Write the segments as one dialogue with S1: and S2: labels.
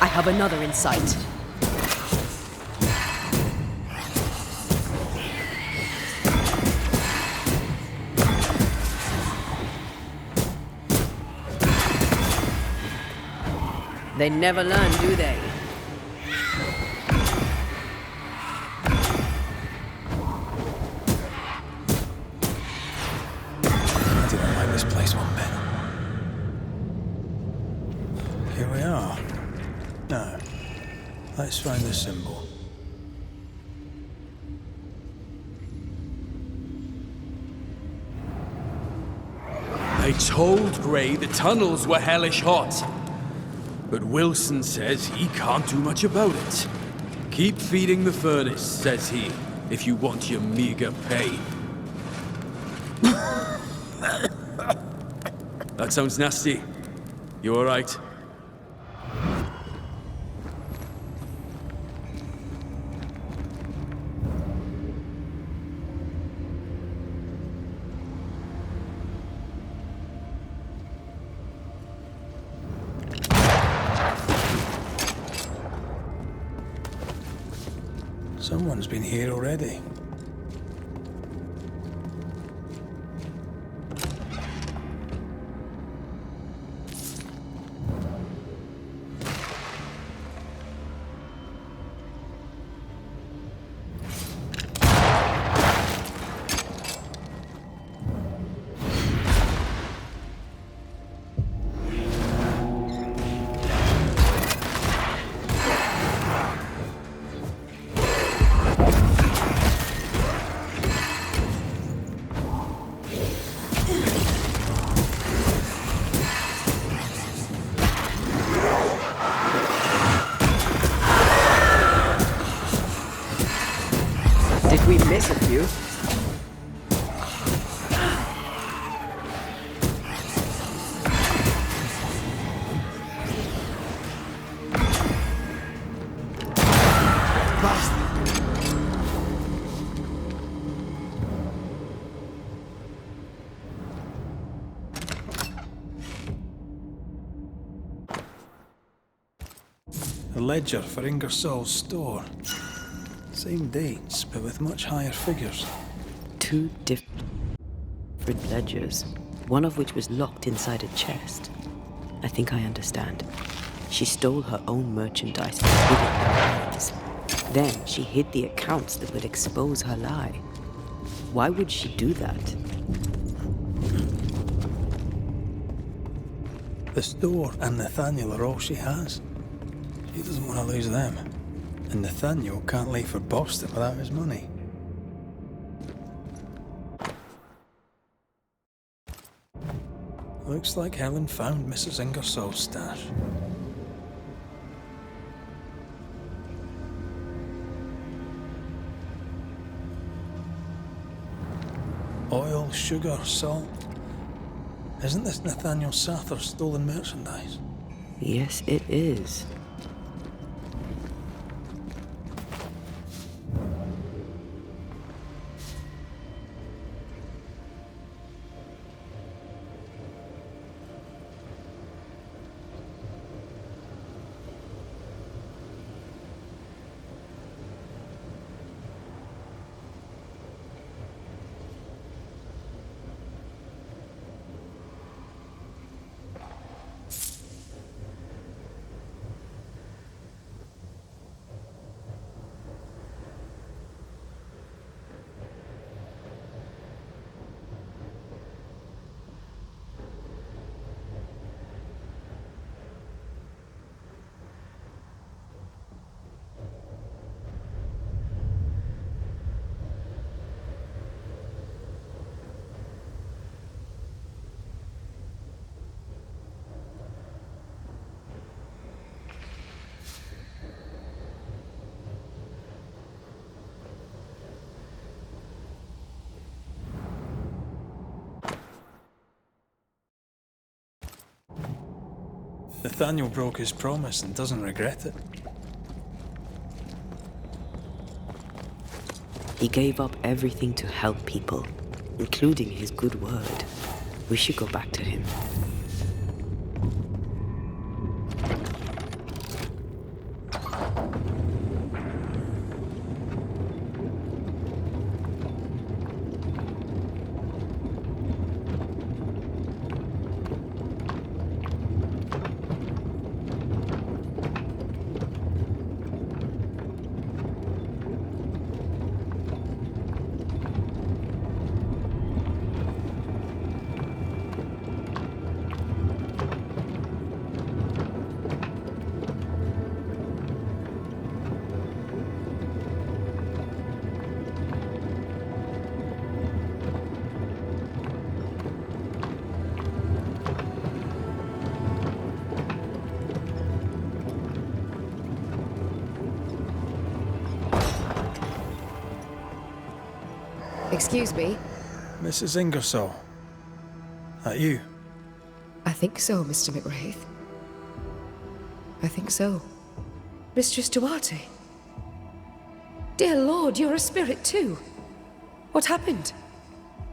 S1: I have another in sight. They never learn, do they?
S2: I didn't like this place one bit. Here we are. Now, let's find the symbol.
S3: I told Gray the tunnels were hellish hot. But Wilson says he can't do much about it. Keep feeding the furnace, says he, if you want your meager pay. That sounds nasty. You alright?
S2: Someone's been here already.
S1: Did we miss a few?
S2: A ledger for Ingersoll's store. Same dates, but with much higher figures.
S1: Two different ledgers, one of which was locked inside a chest. I think I understand. She stole her own merchandise and hid it in her hands. Then she hid the accounts that would expose her lie. Why would she do that?
S2: The store and Nathaniel are all she has. She doesn't want to lose them. And Nathaniel can't leave for Boston without his money. Looks like Helen found Mrs. Ingersoll's stash. Oil, sugar, salt. Isn't this Nathaniel Sather's stolen merchandise?
S1: Yes, it is.
S2: Nathaniel broke his promise and doesn't regret it.
S1: He gave up everything to help people, including his good word. We should go back to him.
S4: Excuse me?
S2: Mrs. Ingersoll. That you?
S4: I think so, Mr. McWraith. I think so. Mistress Duarte. Dear Lord, you're a spirit too. What happened?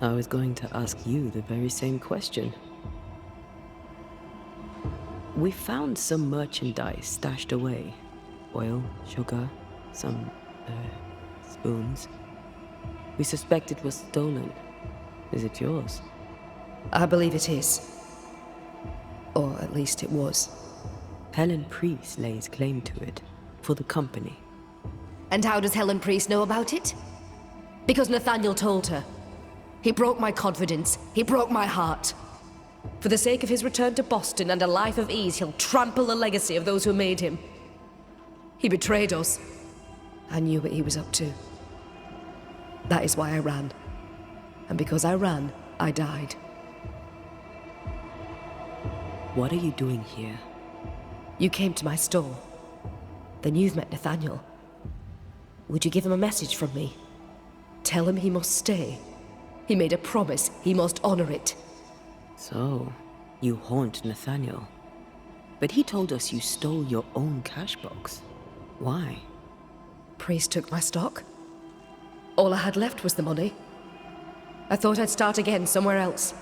S1: I was going to ask you the very same question. We found some merchandise stashed away. Oil, sugar, some, spoons. We suspect it was stolen. Is it yours?
S4: I believe it is. Or at least it was.
S1: Helen Priest lays claim to it, for the company.
S4: And how does Helen Priest know about it? Because Nathaniel told her. He broke my confidence. He broke my heart. For the sake of his return to Boston and a life of ease, he'll trample the legacy of those who made him. He betrayed us. I knew what he was up to. That is why I ran. And because I ran, I died.
S1: What are you doing here?
S4: You came to my store. Then you've met Nathaniel. Would you give him a message from me? Tell him he must stay. He made a promise. He must honor it.
S1: So, you haunt Nathaniel. But he told us you stole your own cash box. Why?
S4: Priest took my stock. All I had left was the money. I thought I'd start again somewhere else.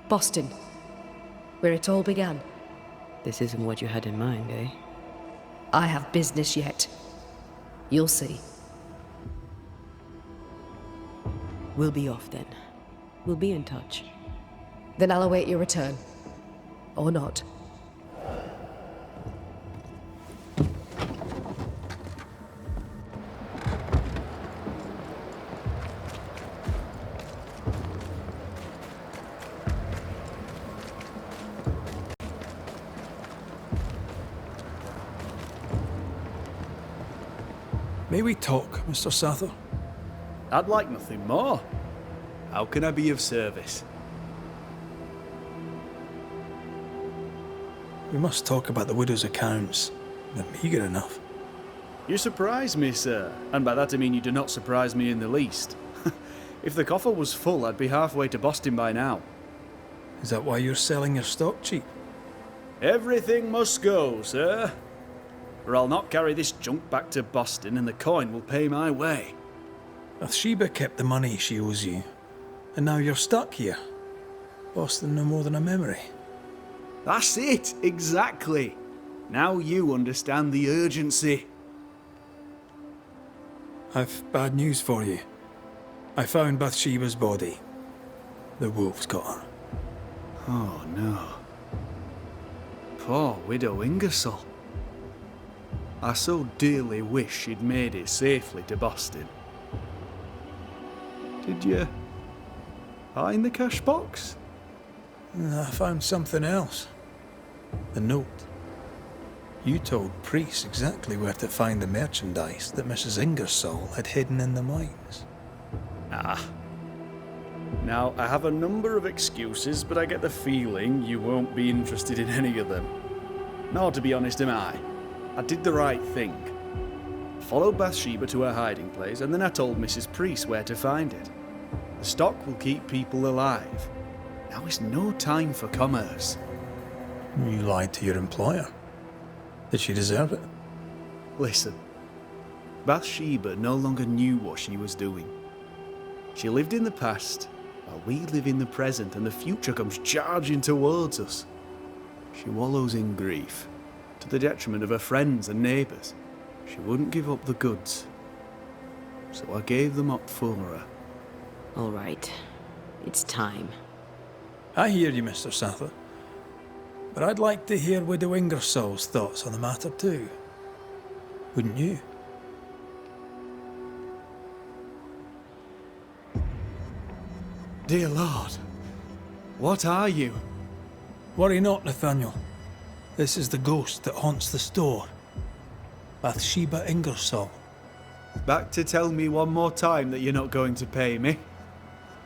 S4: Boston, where it all began.
S1: This isn't what you had in mind, eh?
S4: I have business yet. You'll see.
S1: We'll be off then. We'll be in touch.
S4: Then I'll await your return. Or not.
S2: May we talk, Mr. Sather?
S5: I'd like nothing more. How can I be of service?
S2: We must talk about the widow's accounts. They're meagre enough.
S5: You surprise me, sir, and by that I mean you do not surprise me in the least. If the coffer was full, I'd be halfway to Boston by now.
S2: Is that why you're selling your stock cheap?
S5: Everything must go, sir. Or I'll not carry this junk back to Boston and the coin will pay my way.
S2: Bathsheba kept the money she owes you, and now you're stuck here. Boston no more than a memory.
S5: That's it, exactly. Now you understand the urgency.
S2: I've bad news for you. I found Bathsheba's body. The wolves got her.
S5: Oh no. Poor widow Ingersoll. I so dearly wish she'd made it safely to Boston. Did you find the cash box?
S2: I found something else. The note. You told Priest exactly where to find the merchandise that Mrs. Ingersoll had hidden in the mines.
S5: Ah. Now, I have a number of excuses, but I get the feeling you won't be interested in any of them. Nor, to be honest, am I. I did the right thing. Followed Bathsheba to her hiding place, and then I told Mrs. Priest where to find it. The stock will keep people alive. Now is no time for commerce.
S2: You lied to your employer. Did she deserve it?
S5: Listen, Bathsheba no longer knew what she was doing. She lived in the past, while we live in the present, and the future comes charging towards us. She wallows in grief, to the detriment of her friends and neighbours. She wouldn't give up the goods, so I gave them up for her.
S1: All right. It's time.
S2: I hear you, Mr. Sather. But I'd like to hear Widow Ingersoll's thoughts on the matter too. Wouldn't you?
S5: Dear Lord, what are you?
S2: Worry not, Nathaniel. This is the ghost that haunts the store. Bathsheba Ingersoll.
S5: Back to tell me one more time that you're not going to pay me?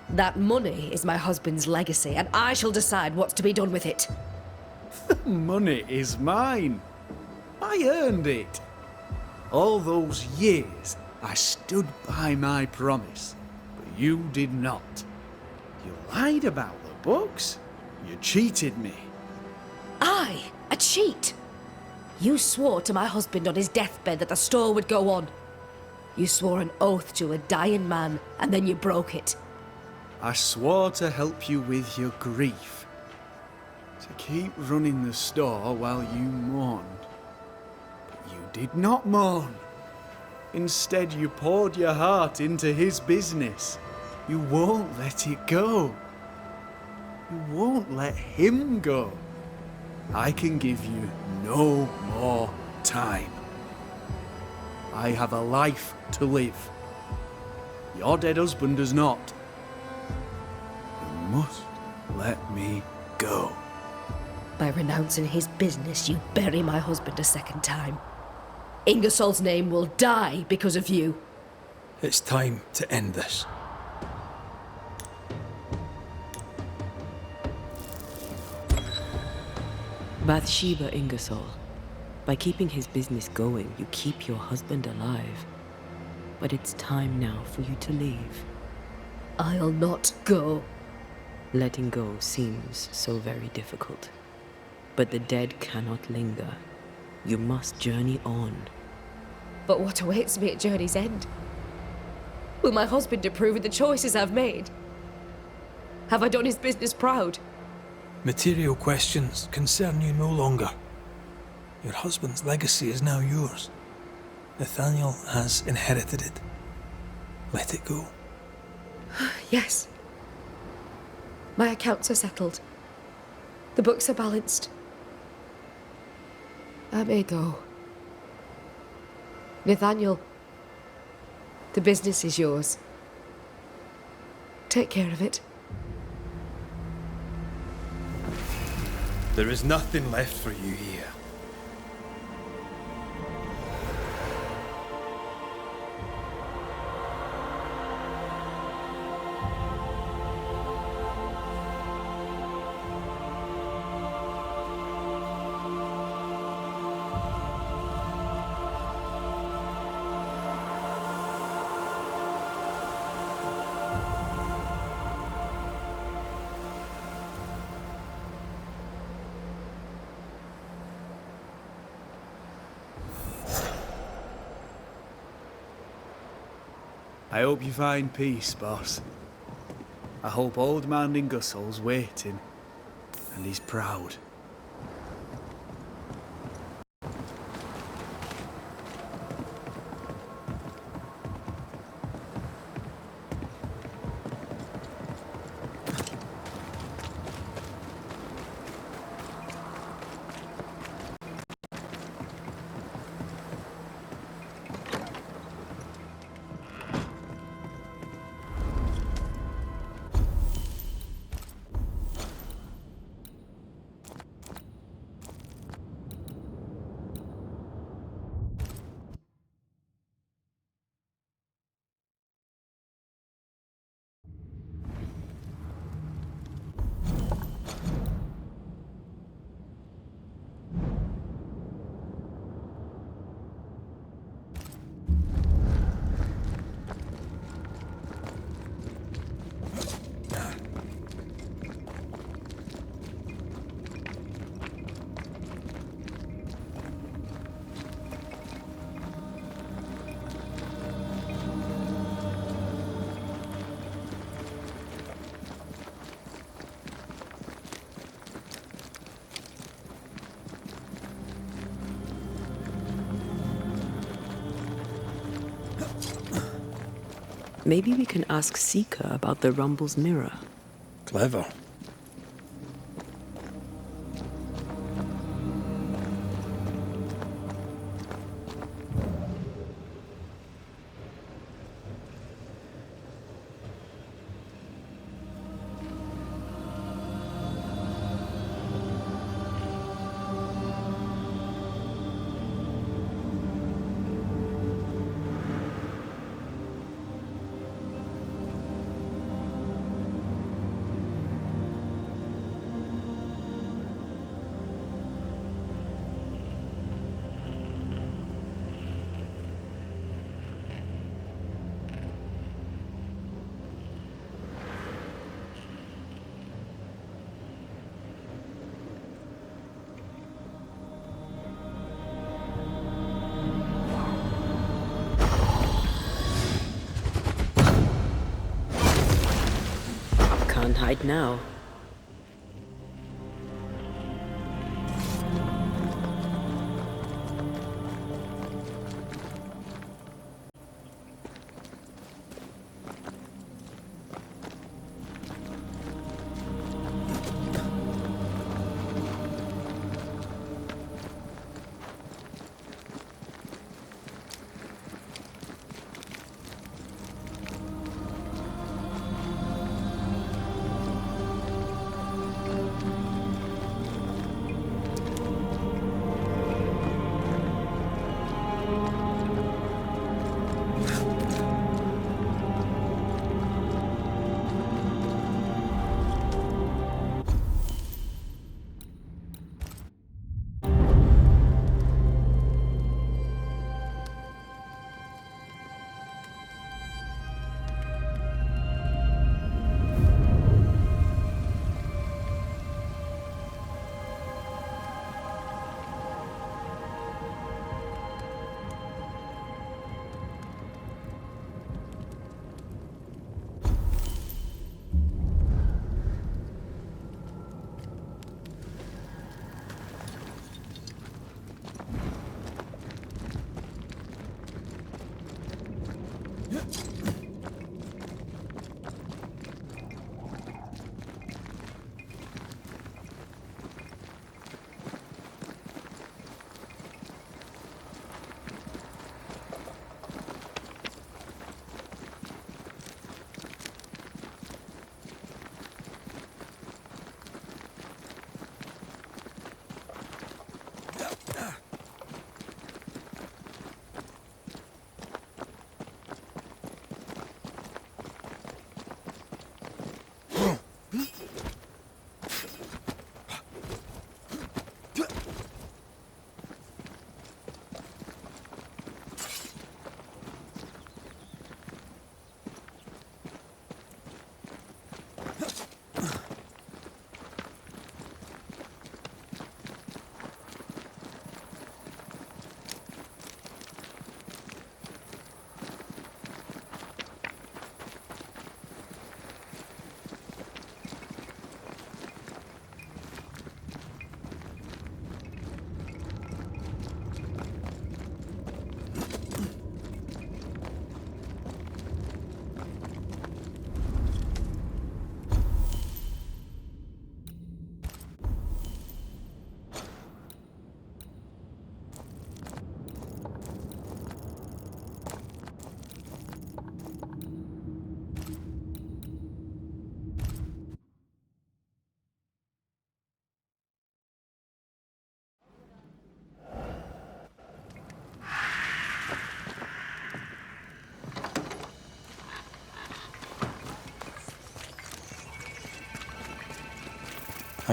S4: That money is my husband's legacy, and I shall decide what's to be done with it.
S5: Money is mine. I earned it. All those years, I stood by my promise. But You did not. You lied about the books. You cheated me.
S4: I? A cheat? You swore to my husband on his deathbed that the store would go on. You swore an oath to a dying man, and then you broke it.
S5: I swore to help you with your grief. To keep running the store while you mourned. But you did not mourn. Instead, you poured your heart into his business. You won't let it go. You won't let him go. I can give you no more time. I have a life to live. Your dead husband does not. You must let me go.
S4: By renouncing his business, you bury my husband a second time. Ingersoll's name will die because of you.
S2: It's time to end this.
S1: Bathsheba Ingersoll. By keeping his business going, you keep your husband alive. But it's time now for you to leave.
S4: I'll not go.
S1: Letting go seems so very difficult. But the dead cannot linger. You must journey on.
S4: But what awaits me at journey's end? Will my husband approve of the choices I've made? Have I done his business proud?
S2: Material questions concern you no longer. Your husband's legacy is now yours. Nathaniel has inherited it. Let it go.
S4: Yes. My accounts are settled. The books are balanced. I may go. Nathaniel, the business is yours. Take care of it.
S2: There is nothing left for you here.
S5: I hope you find peace, boss. I hope old man Ingersoll's waiting, and he's proud.
S1: Maybe we can ask Seeker about the Rumble's mirror.
S2: Clever.
S1: hide now.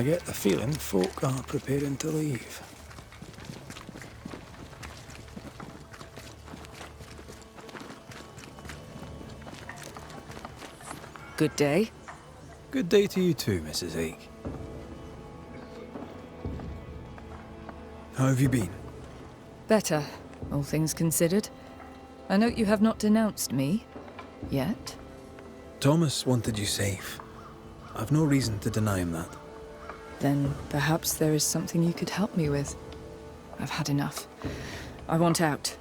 S2: I get the feeling folk are preparing to leave.
S6: Good day.
S2: Good day to you too, Mrs. Ake. How have you been?
S6: Better, all things considered. I note you have not denounced me. Yet.
S2: Thomas wanted you safe. I've no reason to deny him that.
S6: Then perhaps there is something you could help me with. I've had enough. I want out.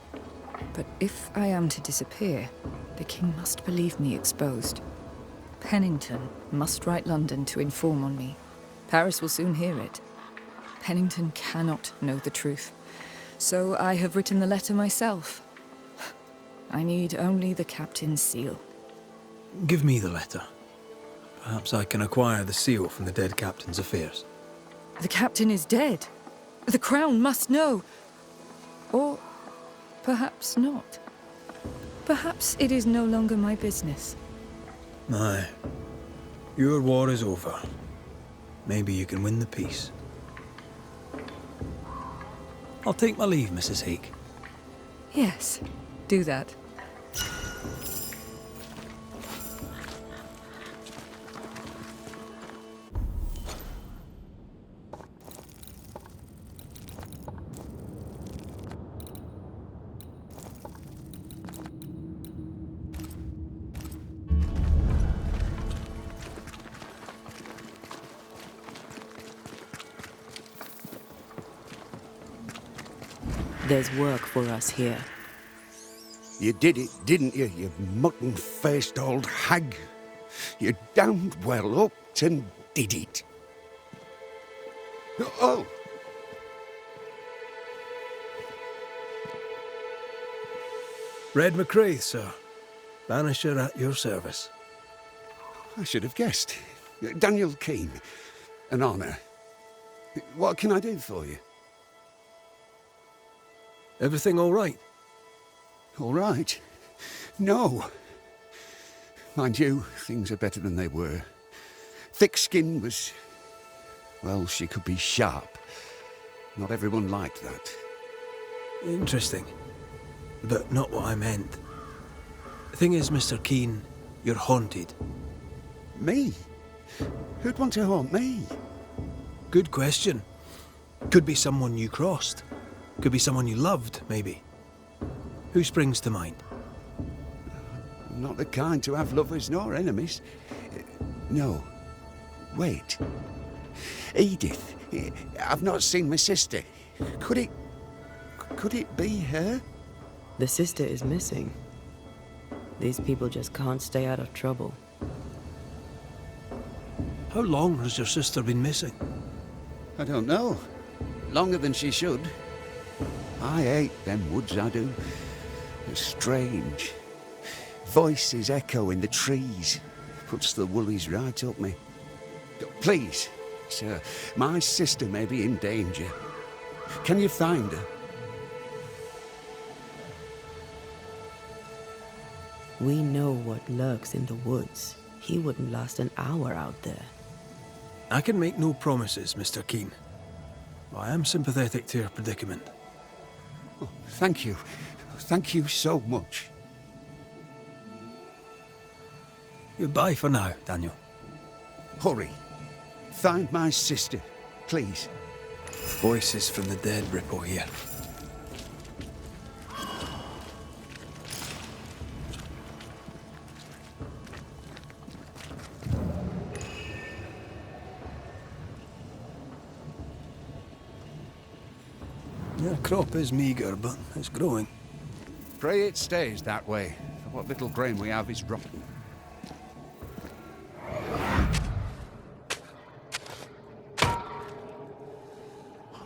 S6: But if I am to disappear, the king must believe me exposed. Pennington must write London to inform on me. Paris will soon hear it. Pennington cannot know the truth. So I have written the letter myself. I need only the captain's seal.
S2: Give me the letter. Perhaps I can acquire the seal from the dead captain's affairs.
S6: The captain is dead. The crown must know. Or perhaps not. Perhaps it is no longer my business.
S2: Aye. Your war is over. Maybe you can win the peace. I'll take my leave, Mrs. Hake.
S6: Yes, do that.
S1: There's work for us here.
S7: You did it, didn't you, you mutton-faced old hag? You damned well upped and did it. Oh!
S2: Red McCraith, sir. Banisher at your service.
S7: I should have guessed. Daniel Keane. An honour. What can I do for you?
S2: Everything all right?
S7: All right. No. Mind you, things are better than they were. Thick skin was... well, she could be sharp. Not everyone liked that.
S2: Interesting. But not what I meant. The thing is, Mr. Keane, you're haunted.
S7: Me? Who'd want to haunt me?
S2: Good question. Could be someone you crossed. Could be someone you loved, maybe. Who springs to mind?
S7: I'm not the kind to have lovers nor enemies. No. Wait. Edith. I've not seen my sister. Could it be her?
S1: The sister is missing. These people just can't stay out of trouble.
S2: How long has your sister been missing?
S7: I don't know. Longer than she should. I hate them woods, I do. They're strange. Voices echo in the trees. Puts the woolies right up me. Please, sir, my sister may be in danger. Can you find her?
S1: We know what lurks in the woods. He wouldn't last an hour out there.
S2: I can make no promises, Mr. Keane. I am sympathetic to your predicament.
S7: Oh, thank you. Thank you so much.
S2: Goodbye for now, Daniel.
S7: Hurry. Find my sister, please.
S2: Voices from the dead ripple here. The crop is meagre, but it's growing.
S7: Pray it stays that way. For what little grain we have is rotten.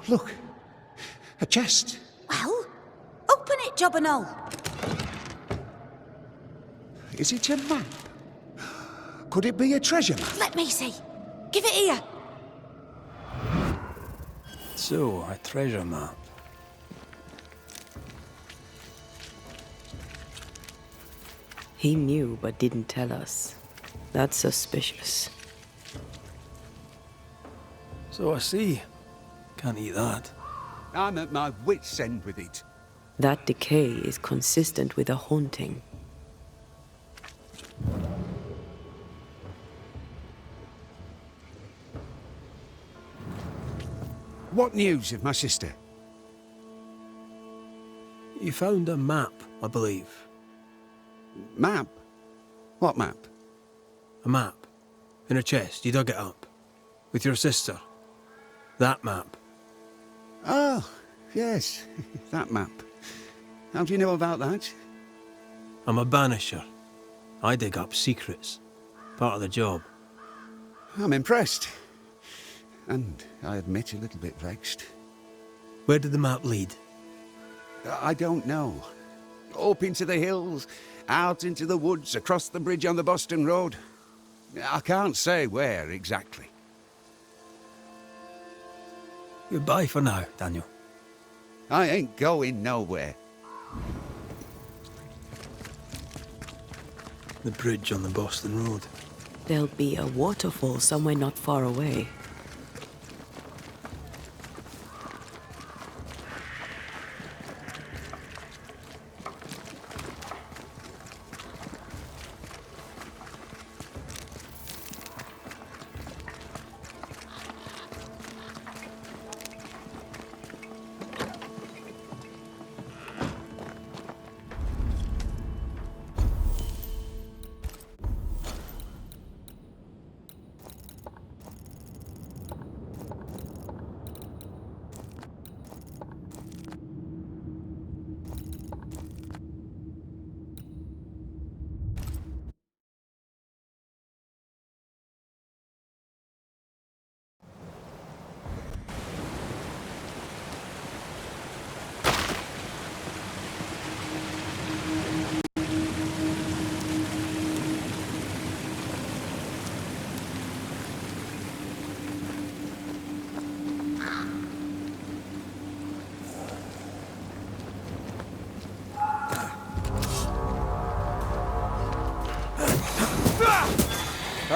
S7: Look, a chest.
S8: Well, open it, Job and all.
S7: Is it a map? Could it be a treasure map?
S8: Let me see. Give it here.
S2: So, a treasure map.
S1: He knew but didn't tell us. That's suspicious.
S2: So I see. Can't eat that.
S7: I'm at my wit's end with it.
S1: That decay is consistent with a haunting.
S7: What news of my sister?
S2: You found a map, I believe.
S7: Map? What map?
S2: A map. In a chest. You dug it up. With your sister. That map.
S7: Oh, yes, that map. How do you know about that?
S2: I'm a banisher. I dig up secrets. Part of the job.
S7: I'm impressed. And I admit a little bit vexed.
S2: Where did the map lead?
S7: I don't know. Up into the hills, out into the woods, across the bridge on the Boston Road. I can't say where exactly.
S2: Goodbye for now, Daniel.
S7: I ain't going nowhere.
S2: The bridge on the Boston Road.
S1: There'll be a waterfall somewhere not far away.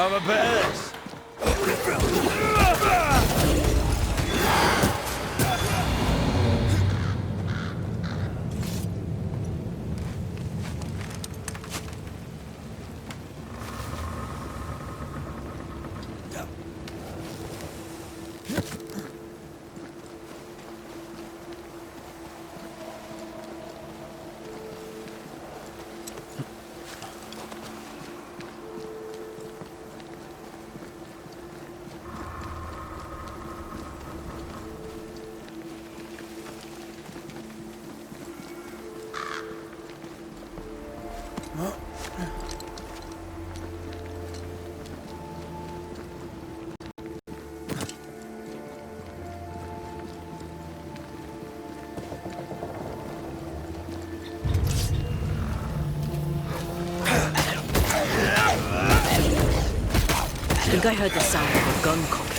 S5: have a bit of this.
S1: I think I heard the sound of a gun cocking.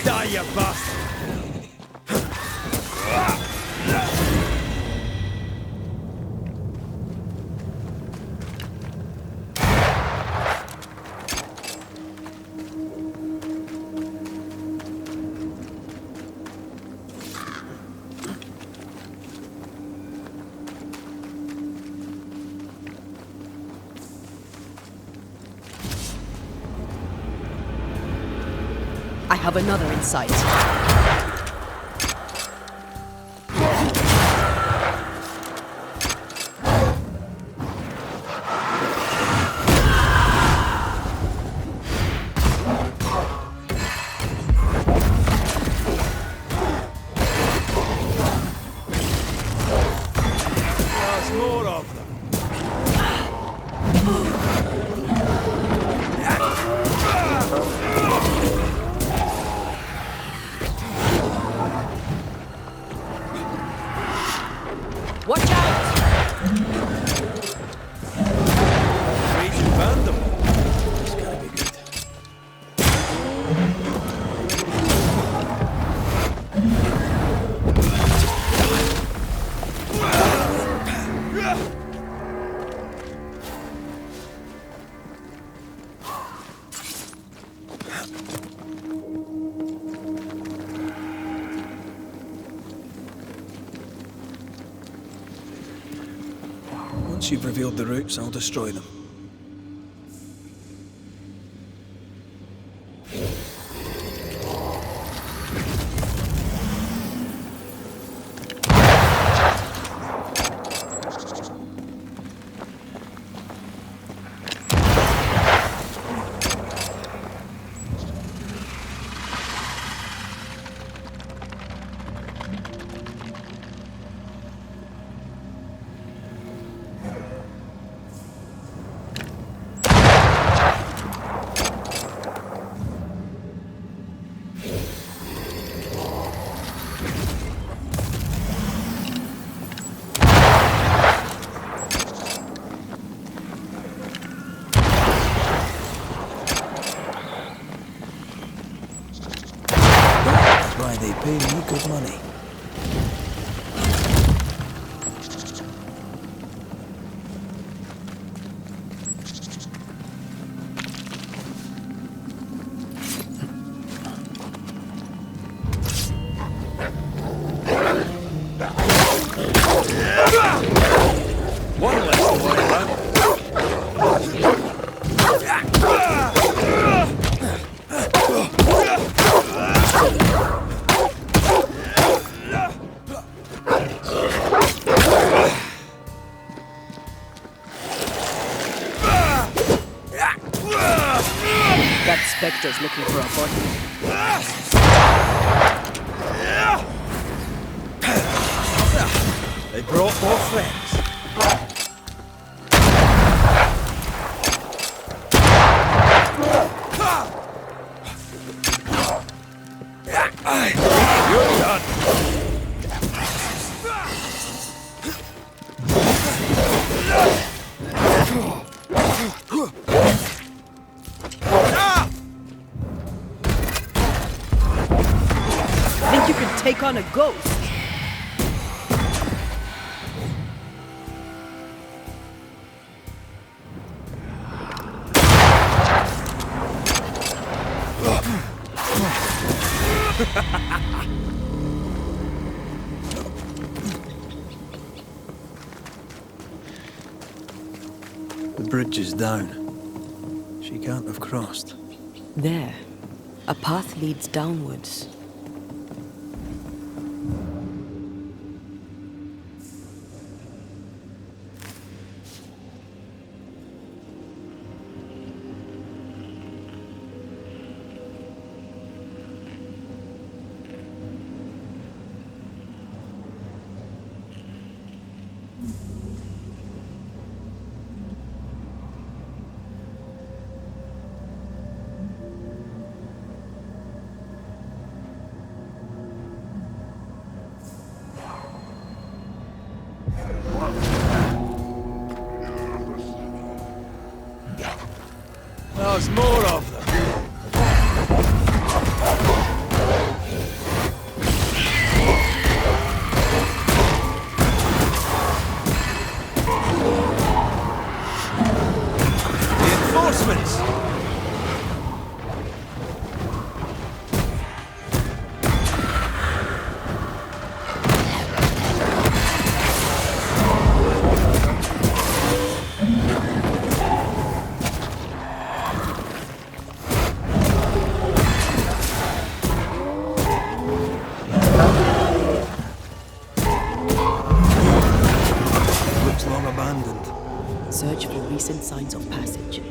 S5: Die, you bastard!
S1: I have another in sight.
S5: There's more of them.
S1: Watch out!
S5: We found them. It's gotta be good.
S2: Once you've revealed the routes, I'll destroy them. pay me good money.
S5: One less to worry about.
S1: That Spectre's looking for a body.
S5: They brought more friends. You're done.
S1: Think you could take on a ghost?
S2: The bridge is down. She can't have crossed.
S1: There. A path leads downwards.
S5: There's more of them. Reinforcements!
S2: Looks long abandoned.
S1: Search for recent signs of passage.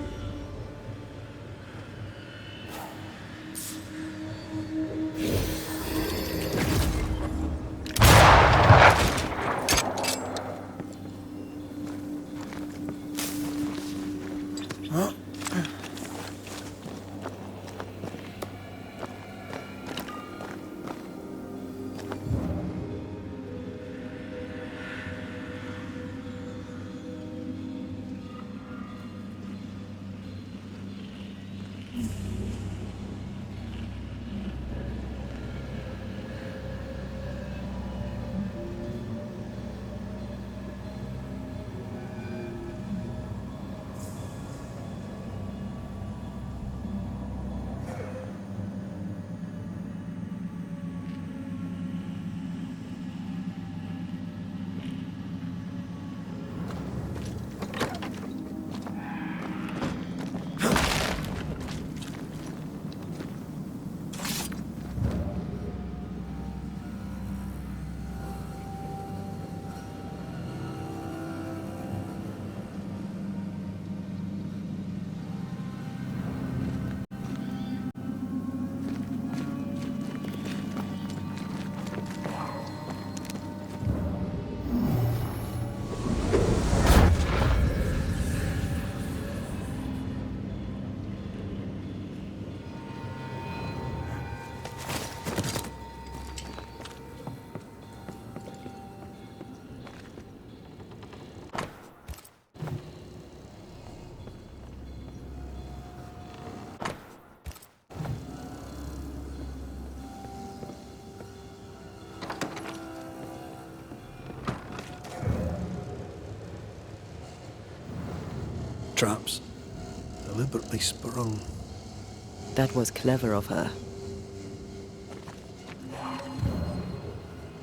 S2: Traps. Deliberately sprung.
S1: That was clever of her.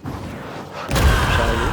S1: Shall we?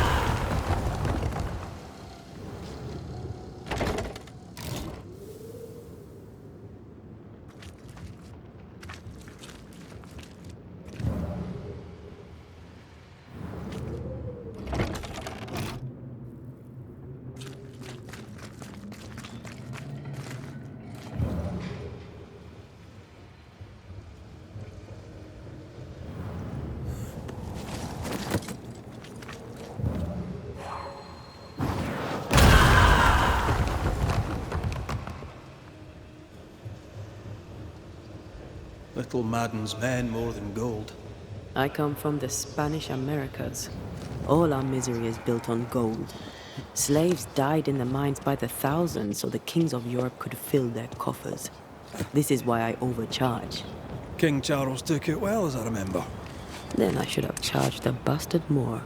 S2: Little maddens men more than gold.
S1: I come from the Spanish Americas. All our misery is built on gold. Slaves died in the mines by the thousands so the kings of Europe could fill their coffers. This is why I overcharge.
S2: King Charles took it well, as I remember.
S1: Then I should have charged the bastard more.